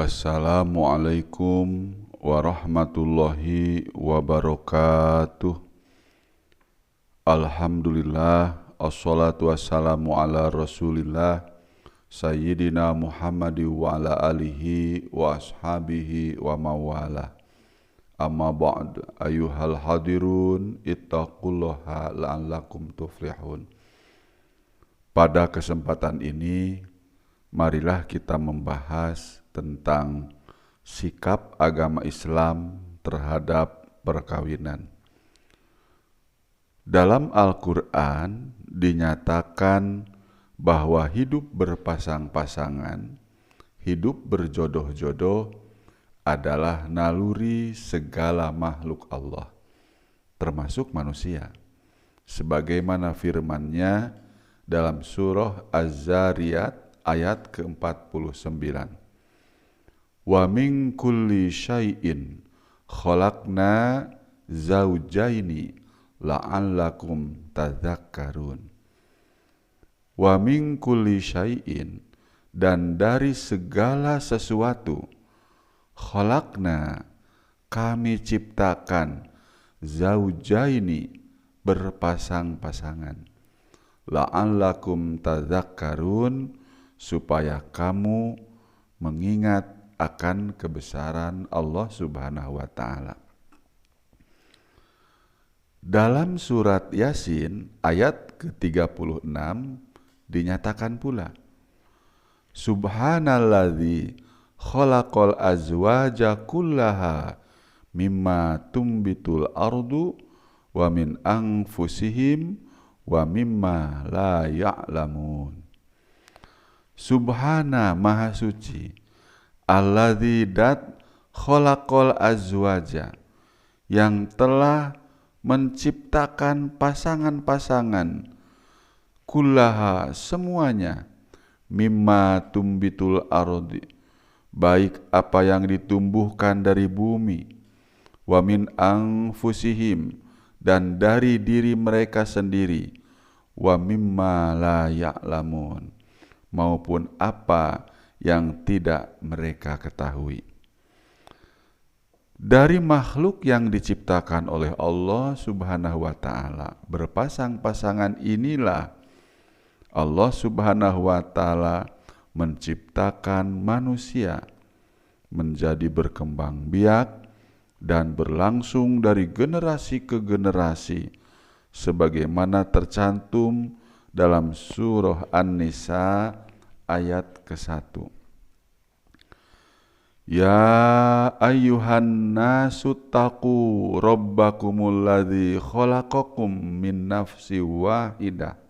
Assalamualaikum warahmatullahi wabarakatuh. Alhamdulillah, assalatu wassalamu ala rasulillah Sayyidina Muhammadi wa ala alihi wa ashabihi wa mawala. Amma ba'd, ayuhal hadirun, ittaqullaha la'allakum tuflihun. Pada kesempatan ini, marilah kita membahas tentang sikap agama Islam terhadap perkawinan. Dalam Al-Quran dinyatakan bahwa hidup berpasang-pasangan, hidup berjodoh-jodoh adalah naluri segala makhluk Allah, termasuk manusia. Sebagaimana firman-Nya dalam surah Az-Zariyat ayat ke-49. Wa min kulli syai'in khalaqna zaujaini la'allakum tadzakkarun. Wa min kulli syai'in, dan dari segala sesuatu, khalaqna, kami ciptakan, zaujaini, berpasang-pasangan, la'allakum tadzakkarun, supaya kamu mengingat akan kebesaran Allah Subhanahu wa Ta'ala. Dalam surat Yasin ayat ke-36 dinyatakan pula, Subhanalladzi khalaqal azwaja kullaha mimma tumbitul ardu wa min anfusihim wa mimma la ya'lamun. Subhana, maha suci, alladzi dat khalaqal azwaja, yang telah menciptakan pasangan-pasangan, kullaha, semuanya, mimma tumbitul ardi, baik apa yang ditumbuhkan dari bumi, wa min anfusihim, dan dari diri mereka sendiri, wa mimma la ya'lamun, maupun apa yang tidak mereka ketahui. Dari makhluk yang diciptakan oleh Allah Subhanahu wa Ta'ala, berpasang-pasangan inilah Allah Subhanahu wa Ta'ala menciptakan manusia menjadi berkembang biak dan berlangsung dari generasi ke generasi, sebagaimana tercantum dalam surah An-Nisa ayat ke-1. Ya ayyuhan nasu taqu rabbakumul ladzi khalaqakum min nafsin wahidah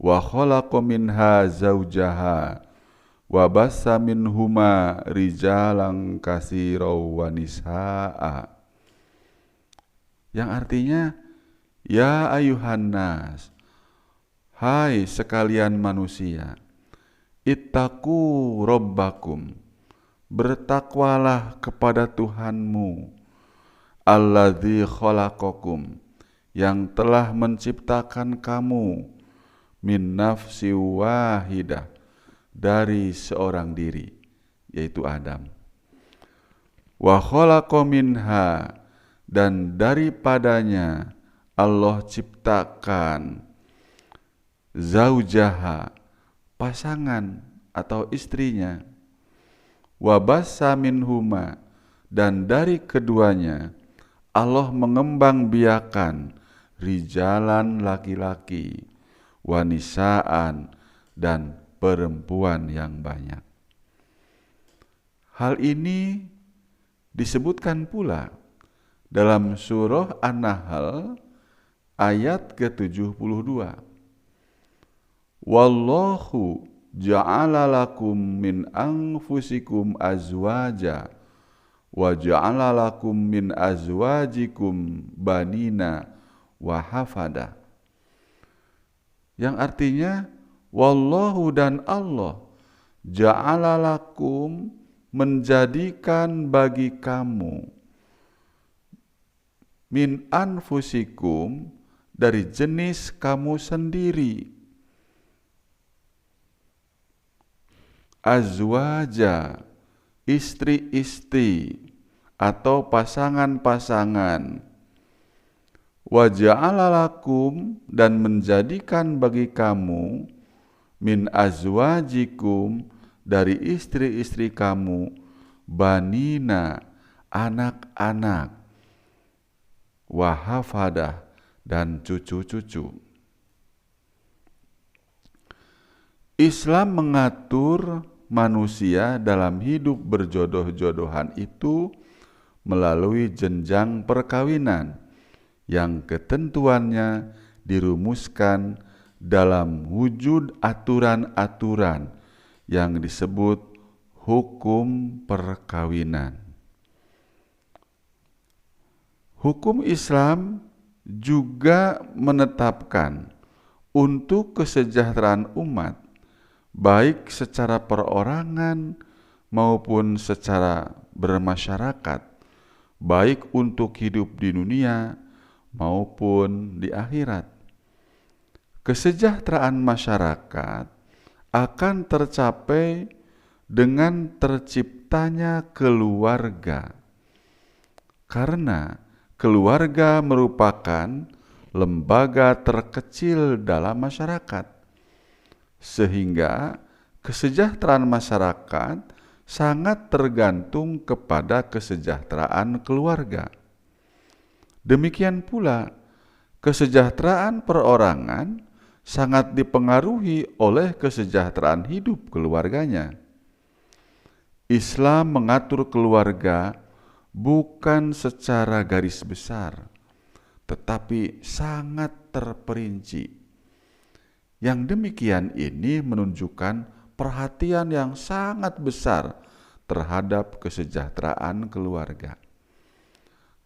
wa khalaqa minha zawjaha wa bassa minhuma rijalan katsiran wa nisaa. Yang artinya, ya ayyuhan nas, hai sekalian manusia, ittaqu rabbakum, bertakwalah kepada Tuhanmu, alladzi khalaqakum, yang telah menciptakan kamu, min nafsi wahidah, dari seorang diri, yaitu Adam, wa khalaqa minha, dan daripadanya Allah ciptakan, zaujaha, pasangan atau istrinya, wa bassa minhuma, dan dari keduanya Allah mengembang biakan rijalan, laki-laki, wanisaan, dan perempuan yang banyak. Hal ini disebutkan pula dalam surah An-Nahl ayat ke-72. Wallahu ja'ala lakum min anfusikum azwaja wa ja'ala lakum min azwajikum banina wa hafada. Yang artinya, wallahu, dan Allah, ja'ala lakum, menjadikan bagi kamu, min anfusikum, dari jenis kamu sendiri, azwaja, istri-istri atau pasangan-pasangan. Wa ja'ala lakum, dan menjadikan bagi kamu, min azwajikum, dari istri-istri kamu, banina, anak-anak, wa hafadah, dan cucu-cucu. Islam mengatur manusia dalam hidup berjodoh-jodohan itu melalui jenjang perkawinan yang ketentuannya dirumuskan dalam wujud aturan-aturan yang disebut hukum perkawinan. Hukum Islam juga menetapkan untuk kesejahteraan umat, baik secara perorangan maupun secara bermasyarakat, baik untuk hidup di dunia maupun di akhirat. Kesejahteraan masyarakat akan tercapai dengan terciptanya keluarga, karena keluarga merupakan lembaga terkecil dalam masyarakat, sehingga kesejahteraan masyarakat sangat tergantung kepada kesejahteraan keluarga. Demikian pula, kesejahteraan perorangan sangat dipengaruhi oleh kesejahteraan hidup keluarganya. Islam mengatur keluarga bukan secara garis besar, tetapi sangat terperinci. Yang demikian ini menunjukkan perhatian yang sangat besar terhadap kesejahteraan keluarga.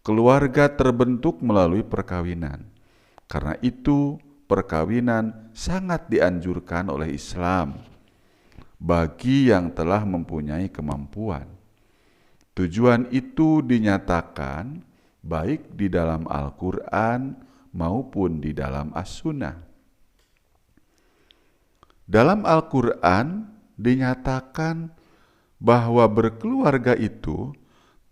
Keluarga terbentuk melalui perkawinan. Karena itu, perkawinan sangat dianjurkan oleh Islam bagi yang telah mempunyai kemampuan. Tujuan itu dinyatakan baik di dalam Al-Quran maupun di dalam As-Sunnah. Dalam Al-Quran dinyatakan bahwa berkeluarga itu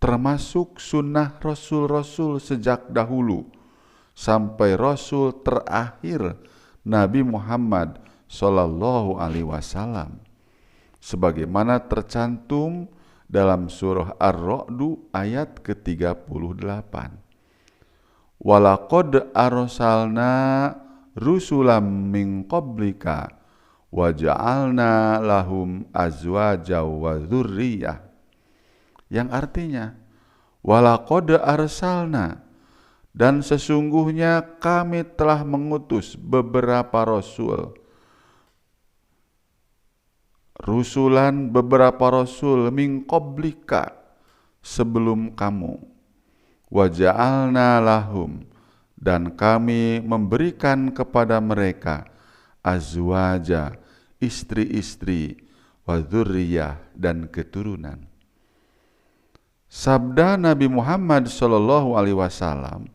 termasuk sunnah Rasul-Rasul sejak dahulu sampai Rasul terakhir Nabi Muhammad Sallallahu Alaihi Wasallam, sebagaimana tercantum dalam surah Ar-Ra'du ayat ke-38. Walaqad arsalna rusulam min qablika wa ja'alna lahum azwaja wa dzurriyyah, yang artinya walaqad arsalna, dan sesungguhnya kami telah mengutus beberapa beberapa rasul min qablika, sebelum kamu, wa ja'alna lahum, dan kami memberikan kepada mereka azwaja, istri-istri, wa dzurriyyah, dan keturunan. Sabda Nabi Muhammad Sallallahu Alaihi Wasallam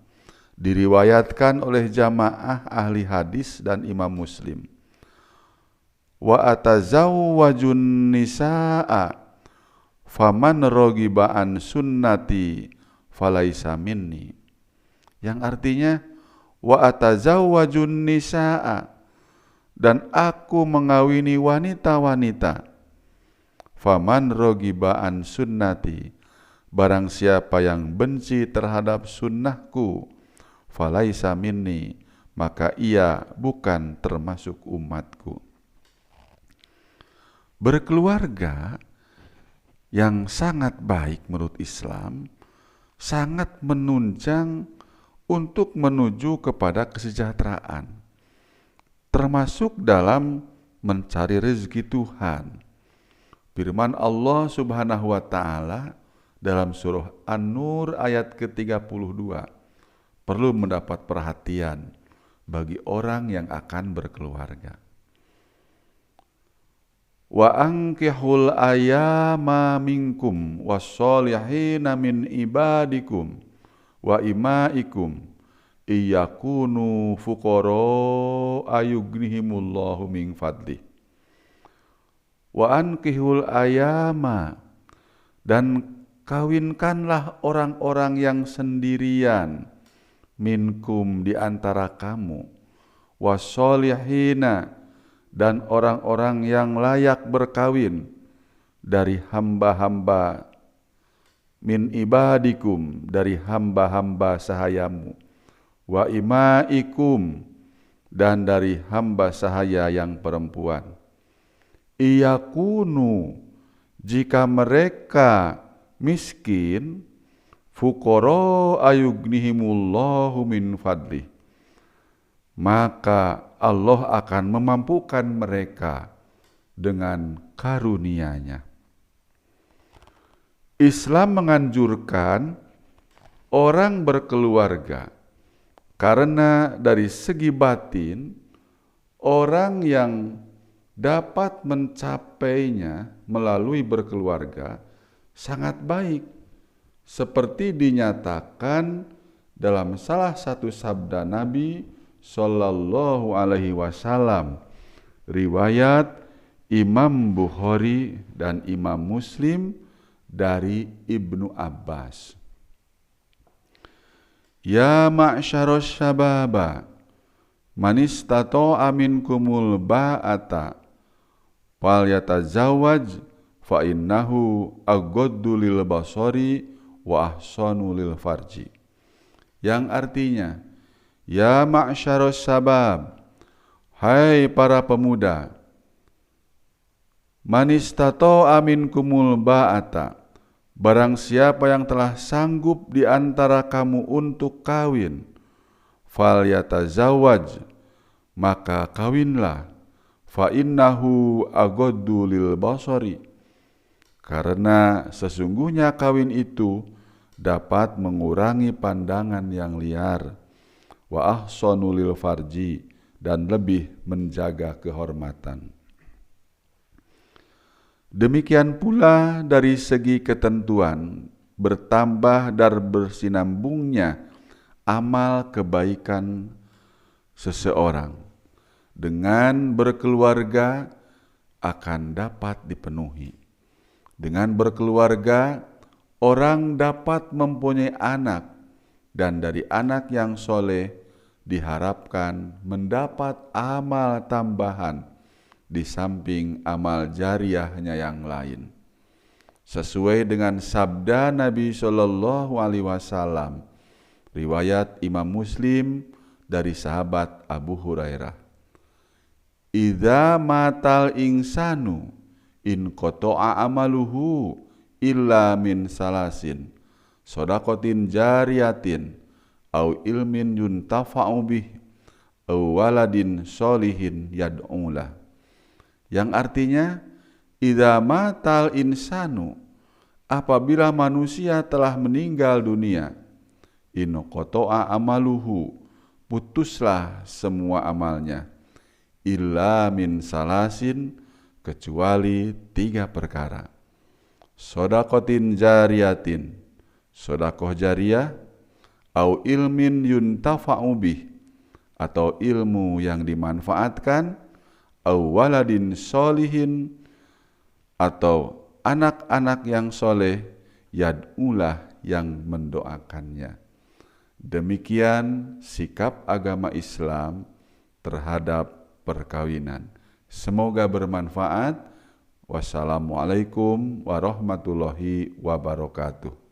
diriwayatkan oleh jamaah ahli hadis dan Imam Muslim. Wa atazawwajun nisaa faman rogiba an sunnati falaisa minni, yang artinya wa atazawwajun nisaa, dan aku mengawini wanita-wanita, faman rogiba an sunnati, barang siapa yang benci terhadap sunnahku, falaisa minni, maka ia bukan termasuk umatku. Berkeluarga yang sangat baik menurut Islam sangat menunjang untuk menuju kepada kesejahteraan, termasuk dalam mencari rezeki Tuhan. Firman Allah Subhanahu wa Ta'ala dalam surah An-Nur ayat ke-32 perlu mendapat perhatian bagi orang yang akan berkeluarga. Wa ankihul ayama minkum wassolihina min ibadikum wa imaikum iyakunu fuqara ayughnihimullahu min fadlih. Wa ankihul ayama, dan kawinkanlah orang-orang yang sendirian minkum di antara kamu, wassolihina, dan orang-orang yang layak berkawin dari hamba-hamba, min ibadikum, dari hamba-hamba sahayamu, wa imaikum, dan dari hamba sahaya yang perempuan. Iyakunu, jika mereka miskin, fuqara ayughnihimullahu min fadlih, maka Allah akan memampukan mereka dengan karunia-Nya. Islam menganjurkan orang berkeluarga karena dari segi batin orang yang dapat mencapainya melalui berkeluarga sangat baik, seperti dinyatakan dalam salah satu sabda Nabi Sallallahu Alaihi Wasallam, riwayat Imam Bukhari dan Imam Muslim dari Ibnu Abbas. Ya ma'syaros syababa, man istata'a minkumul ba'ata falyatazawwaj fa innahu aghaddu lil basari wa ahsanu lil farji. Yang artinya, ya ma'syaros syabab, hai para pemuda, man istata'a minkumul ba'ata, barang siapa yang telah sanggup di antara kamu untuk kawin, falyatazawwaj, maka kawinlah, fa innahu aghaddu lil basari, karena sesungguhnya kawin itu dapat mengurangi pandangan yang liar, wa ahsanu lil farji, dan lebih menjaga kehormatan. Demikian pula dari segi ketentuan, bertambah dan bersinambungnya amal kebaikan seseorang dengan berkeluarga akan dapat dipenuhi. Dengan berkeluarga, orang dapat mempunyai anak, dan dari anak yang soleh diharapkan mendapat amal tambahan di samping amal jariyahnya yang lain. Sesuai dengan sabda Nabi Shallallahu Alaihi Wasallam, riwayat Imam Muslim dari sahabat Abu Hurairah, idza matal insanu in qata'a amaluhu illa min salasin, shadaqatin jariyatin, au ilmin yuntafa'u bih, au waladin sholihin yad'ulah. Yang artinya, idza matal insanu, apabila manusia telah meninggal dunia, in qata'a amaluhu, putuslah semua amalnya, illa min salasin, kecuali 3 perkara. Shadaqatin jariyatin, sedekah jariyah, au ilmin yuntafa'u bih, atau ilmu yang dimanfaatkan, au waladin sholihin, atau anak-anak yang soleh, yad'ulah, yang mendoakannya. Demikian sikap agama Islam terhadap perkawinan. Semoga bermanfaat. Wassalamualaikum warahmatullahi wabarakatuh.